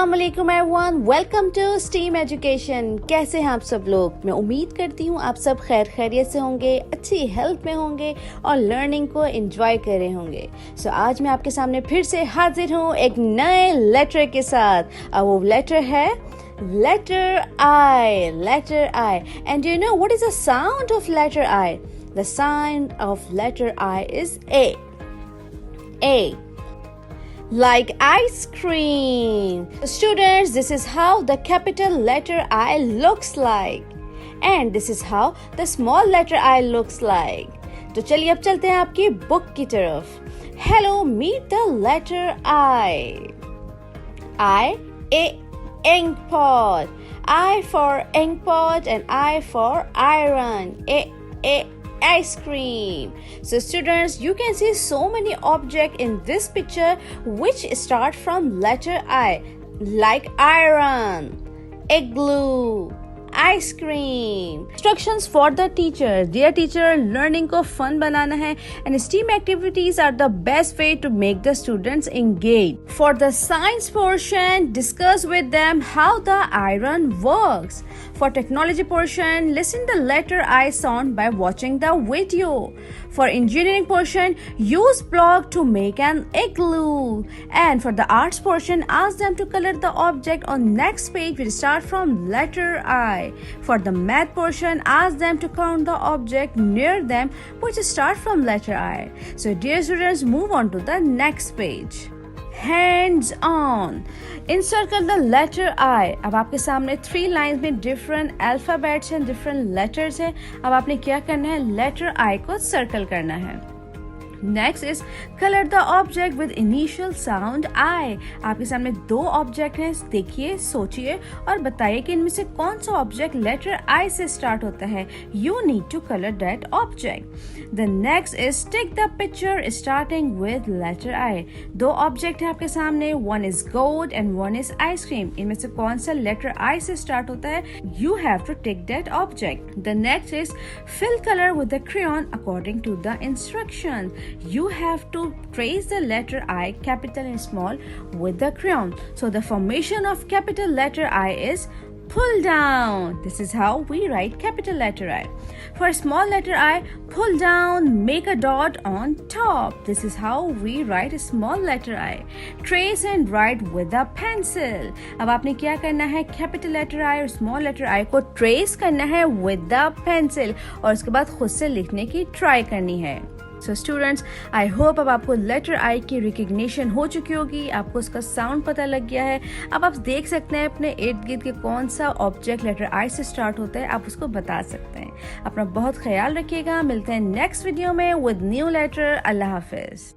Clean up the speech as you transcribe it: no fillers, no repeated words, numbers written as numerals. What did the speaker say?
अस्सलाम वालेकुम everyone, welcome to Steam Education. कैसे हैं आप सब लोग? मैं उम्मीद करती हूँ आप सब खैर खैरियत से होंगे, अच्छी हेल्थ में होंगे और लर्निंग को एंजॉय कर रहे होंगे। सो आज मैं आपके सामने फिर से हाजिर हूँ एक नए लेटर के साथ और वो लेटर है letter I, letter I. And do you know what is the sound of letter I? The sound of letter I is A. A. Like ice cream. Students, this is how the capital letter I looks like. And this is how the small letter I looks like. तो चलिए अब चलते हैं आपकी book की तरफ. Hello, meet the letter I. I, ink pot. I for ink pot and I for iron. Ice cream. So students, you can see so many objects in this picture which start from letter I, like iron, igloo, ice cream. Instructions for the teacher. Dear teacher, learning को fun बनाना है and STEAM activities are the best way to make the students engage. For the science portion, discuss with them how the iron works. For technology portion, listen the letter I sound by watching the video. For engineering portion, use block to make an igloo. And for the arts portion, ask them to color the object on next page which start from letter I. For the math portion, ask them to count the object near them which start from letter I. So dear students, move on to the next page. Hands on. Encircle the letter I. अब आपके सामने 3 lines में different alphabets and different letters है. अब आपने क्या करना है? letter I को circle करना है. Next is color the object with initial sound I. आपके सामने 2 ऑब्जेक्ट हैं, देखिए, सोचिए और बताइए कि इनमें से कौन सा ऑब्जेक्ट लेटर I से स्टार्ट होता है. You need to color that object. The next is take the picture starting with letter I. 2 object हैं आपके सामने, one is goat and one is ice cream. इनमें से कौन सा लेटर I से स्टार्ट होता है? You have to take that object. The next is fill color with the crayon according to the instruction. You have to trace the letter I, capital and small, with the crayon. So the formation of capital letter I is pull down. This is how we write capital letter I. For small letter I, pull down, make a dot on top. This is how we write a small letter I. Trace and write with a pencil. अब आपने क्या करना है? Capital letter I और small letter I को trace करना है with the pencil और उसके बाद खुद से लिखने की try करनी है. So students, I hope अब आपको letter I की recognition हो चुकी होगी, आपको उसका sound पता लग गया है. अब आप देख सकते हैं अपने इर्द गिर्द के कौन सा object letter I से start होता है, आप उसको बता सकते हैं. अपना बहुत ख्याल रखिएगा. मिलते हैं next video में with new letter. Allah Hafiz.